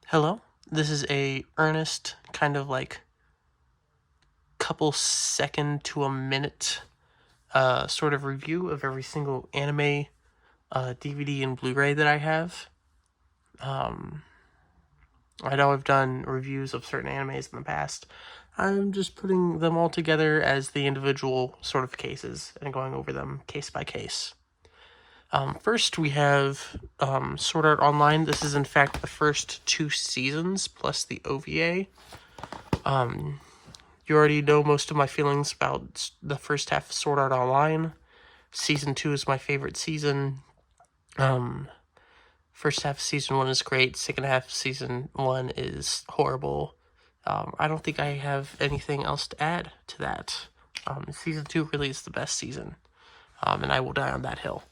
Hello, this is a earnest kind of like couple second to a minute sort of review of every single anime DVD and Blu-ray that I have. Um, I know I've done reviews of certain animes in the past. I'm just putting them all together as the individual sort of cases and going over them case by case. First, we have Sword Art Online. This is, in fact, the first 2 seasons plus the OVA. You already know most of my feelings about the first half of Sword Art Online. Season 2 is my favorite season. First half of Season 1 is great. Second half of Season 1 is horrible. I don't think I have anything else to add to that. Season 2 really is the best season. And I will die on that hill.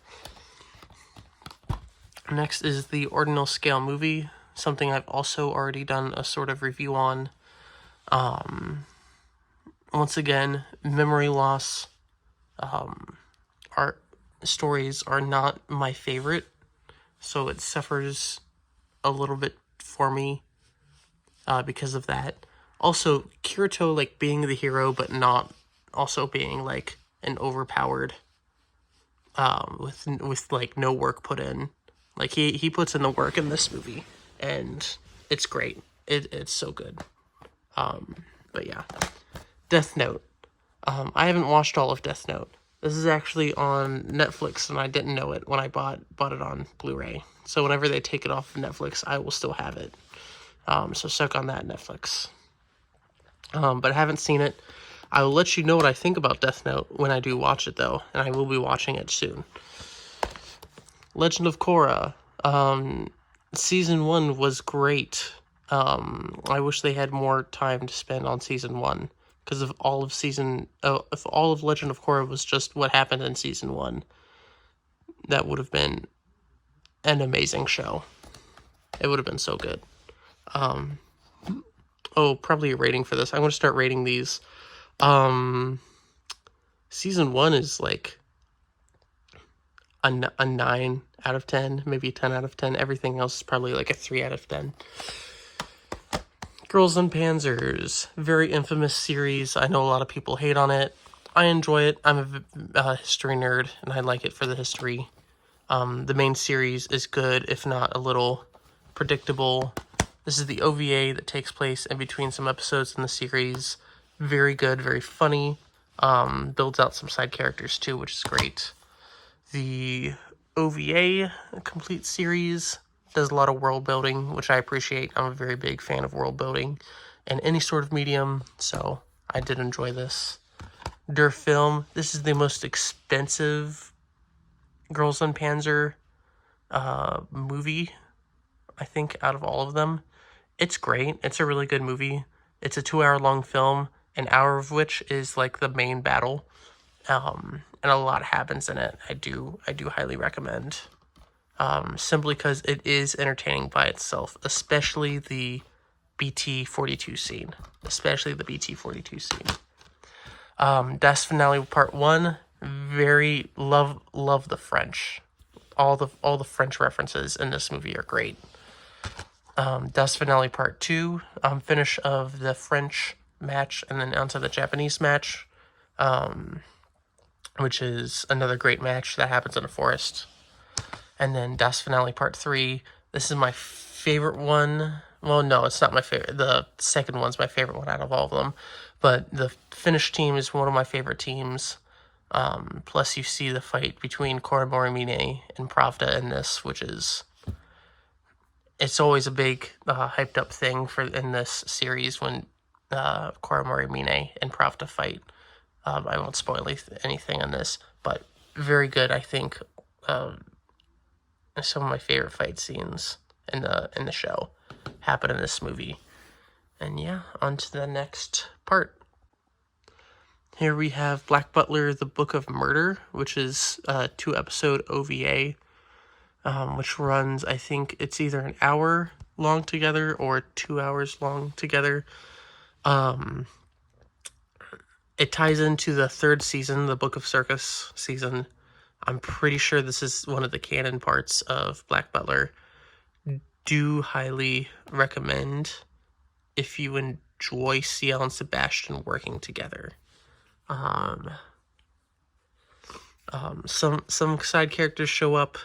Next is the Ordinal Scale movie, something I've also already done a sort of review on. Once again, memory loss. Art stories are not my favorite, so it suffers a little bit for me because of that. Also, Kirito like being the hero, but not also being like an overpowered with like no work put in. Like he puts in the work in this movie, and it's great. It's so good. But yeah, Death Note. I haven't watched all of Death Note. This is actually on Netflix, and I didn't know it when I bought it on Blu-ray. So whenever they take it off of Netflix, I will still have it. So suck on that, Netflix. But I haven't seen it. I will let you know what I think about Death Note when I do watch it, though, and I will be watching it soon. Legend of Korra. Season 1 was great. I wish they had more time to spend on Season 1. Because if all of Legend of Korra was just what happened in Season 1, that would have been an amazing show. It would have been so good. Probably a rating for this. I'm going to start rating these. Season 1 is like a 9 out of 10, maybe a 10 out of 10. Everything else is probably like a 3 out of 10. Girls and Panzers, very infamous series. I know a lot of people hate on it. I enjoy it. I'm a history nerd, and I like it for the history. The main series is good, if not a little predictable. This is the OVA that takes place in between some episodes in the series. Very good, very funny. Builds out some side characters too, which is great. The OVA complete series does a lot of world building, which I appreciate. I'm a very big fan of world building in any sort of medium, so I did enjoy this. Der Film, this is the most expensive Girls and Panzer movie, I think, out of all of them. It's great. It's a really good movie. It's a 2-hour-long film, an hour of which is like the main battle. And a lot happens in it. I do highly recommend. Simply because it is entertaining by itself, especially the BT-42 scene. Das Finale Part 1, very love the French. All the French references in this movie are great. Das Finale Part 2, finish of the French match and then onto the Japanese match, which is another great match that happens in a forest. And then Das Finale Part 3. This is my favorite one. Well, no, it's not my favorite. The second one's my favorite one out of all of them. But the Finnish team is one of my favorite teams. Plus, you see the fight between Koromori Mine and Pravda in this, which is... It's always a big, hyped up thing in this series when Koromori Mine and Pravda fight. I won't spoil anything on this, but very good, I think. Some of my favorite fight scenes in the show happen in this movie. And yeah, on to the next part. Here we have Black Butler, The Book of Murder, which is a 2-episode OVA, which runs, I think it's either an hour long together or 2 hours long together. It ties into the 3rd season, the Book of Circus season. I'm pretty sure this is one of the canon parts of Black Butler. do highly recommend if you enjoy Ciel and Sebastian working together. Some side characters show up.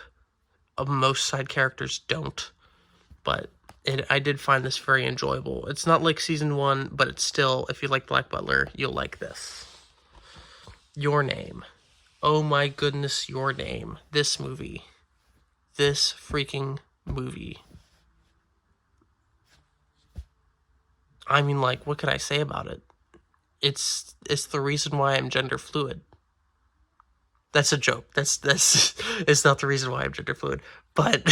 Most side characters don't, but I did find this very enjoyable. It's not like season 1, but it's still, if you like Black Butler, you'll like this. Your Name. Oh my goodness, Your Name. This movie. This freaking movie. I mean, like, what could I say about it? It's the reason why I'm gender fluid. That's a joke. That's it's not the reason why I'm gender fluid, but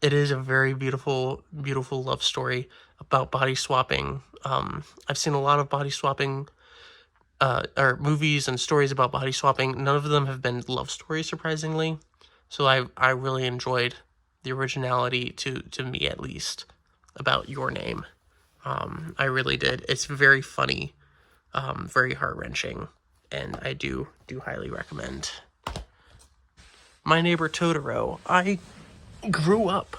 it is a very beautiful love story about body swapping. I've seen a lot of body swapping or movies and stories about body swapping. None of them have been love stories, surprisingly. So I really enjoyed the originality, to me at least, about Your Name. I really did. It's very funny, very heart-wrenching, and I do highly recommend. My Neighbor Totoro. I grew up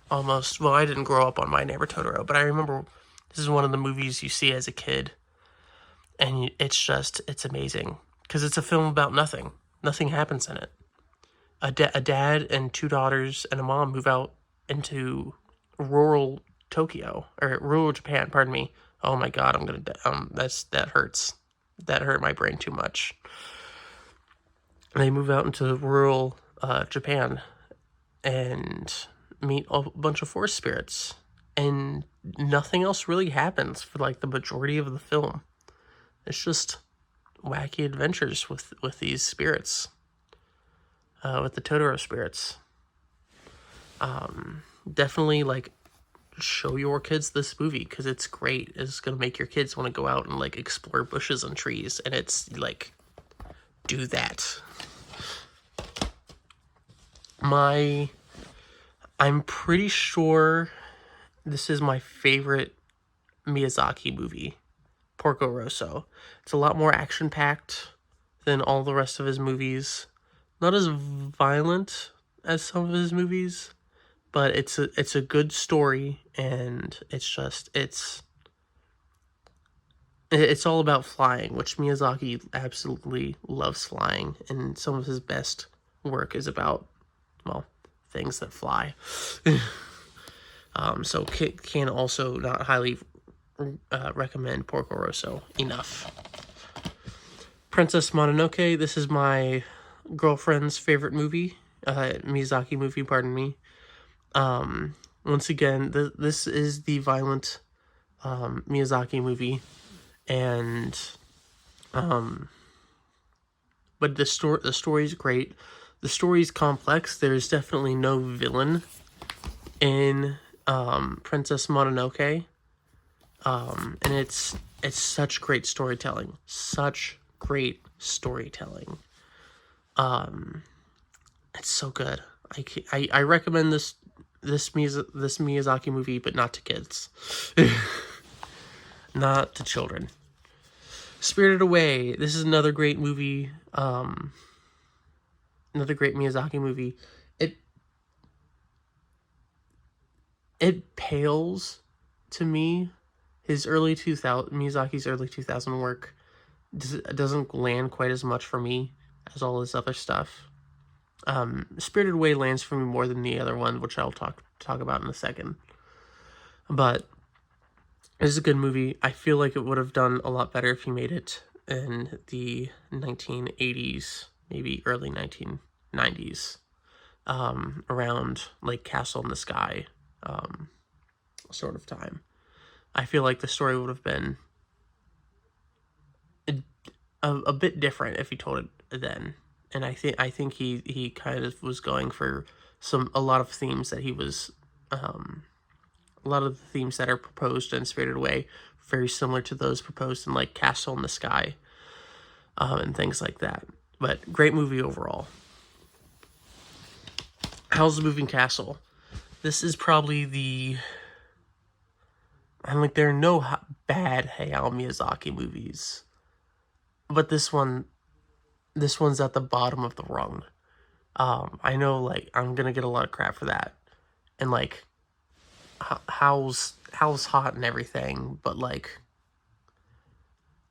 almost, well, I didn't grow up on My Neighbor Totoro, but I remember this is one of the movies you see as a kid, and it's amazing, because it's a film about nothing. Nothing happens in it. A dad and 2 daughters and a mom move out into rural Tokyo, or rural Japan, pardon me. Oh my god, I'm gonna, that hurts. That hurt my brain too much. They move out into rural Japan and meet a bunch of forest spirits, and nothing else really happens for like the majority of the film. It's just wacky adventures with these spirits, with the Totoro spirits. Definitely, like, show your kids this movie, because it's great. It's gonna make your kids want to go out and like explore bushes and trees, and it's like, do that. I'm pretty sure this is my favorite Miyazaki movie, Porco Rosso. It's a lot more action-packed than all the rest of his movies. Not as violent as some of his movies, but it's a good story, and it's all about flying, which Miyazaki absolutely loves flying, and some of his best work is about, well, things that fly. So can also not highly recommend Porco Rosso enough. Princess Mononoke. This is my girlfriend's favorite movie, Miyazaki movie, pardon me. Once again, this is the violent Miyazaki movie, and but the story's great. The story's complex. There's definitely no villain in Princess Mononoke, and it's such great storytelling. Such great storytelling. It's so good. I recommend this Miyazaki movie, but not to kids. Not to children. Spirited Away. This is another great movie. Another great Miyazaki movie. It pales to me. Miyazaki's early 2000 work doesn't land quite as much for me as all his other stuff. Spirited Away lands for me more than the other one, which I'll talk about in a second. But this is a good movie. I feel like it would have done a lot better if he made it in the 1980s, maybe early 1990s, around like Castle in the Sky sort of time. I feel like the story would have been a bit different if he told it then. And I think he kind of was going for a lot of themes that he was, a lot of the themes that are proposed in Spirited Away, very similar to those proposed in like Castle in the Sky, and things like that. But great movie overall. Howl's the Moving Castle. This is probably there are no bad Hayao Miyazaki movies, but this one's at the bottom of the rung. I know, like, I'm gonna get a lot of crap for that, and like how's hot and everything, but like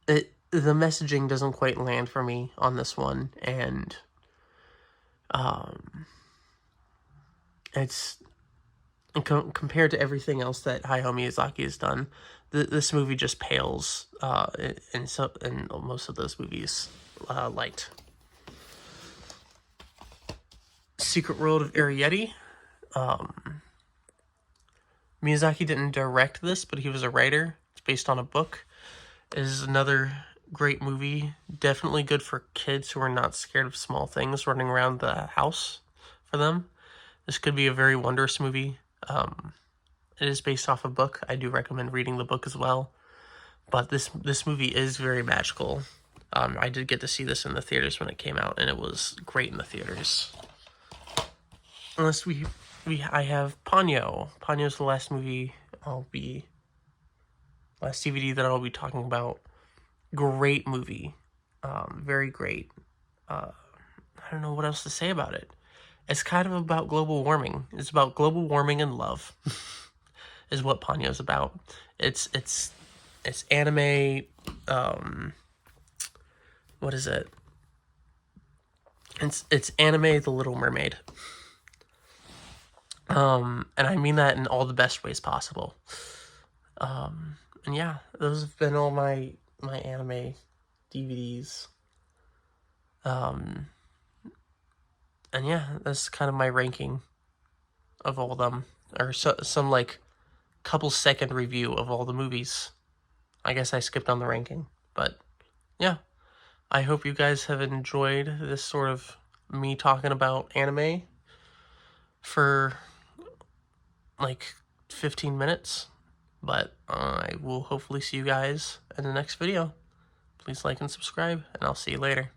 the messaging doesn't quite land for me on this one, and it's compared to everything else that Hayao Miyazaki has done, this movie just pales in most of those movies light. Secret World of Arrietty. Miyazaki didn't direct this, but he was a writer. It's based on a book. It is another great movie. Definitely good for kids who are not scared of small things running around the house for them. This could be a very wondrous movie. It is based off a book. I do recommend reading the book as well. But this movie is very magical. I did get to see this in the theaters when it came out, and it was great in the theaters. Unless I have Ponyo. Ponyo's the last movie last DVD that I'll be talking about. Great movie. Very great. I don't know what else to say about it. It's kind of about global warming. It's about global warming and love. Is what Ponyo's about. It's anime. What is it? It's anime The Little Mermaid. And I mean that in all the best ways possible. And yeah, those have been all my anime DVDs. And yeah, that's kind of my ranking of all of them, or some like couple second review of all the movies. I guess I skipped on the ranking, but yeah, I hope you guys have enjoyed this sort of me talking about anime for like 15 minutes, but I will hopefully see you guys in the next video. Please like and subscribe, and I'll see you later.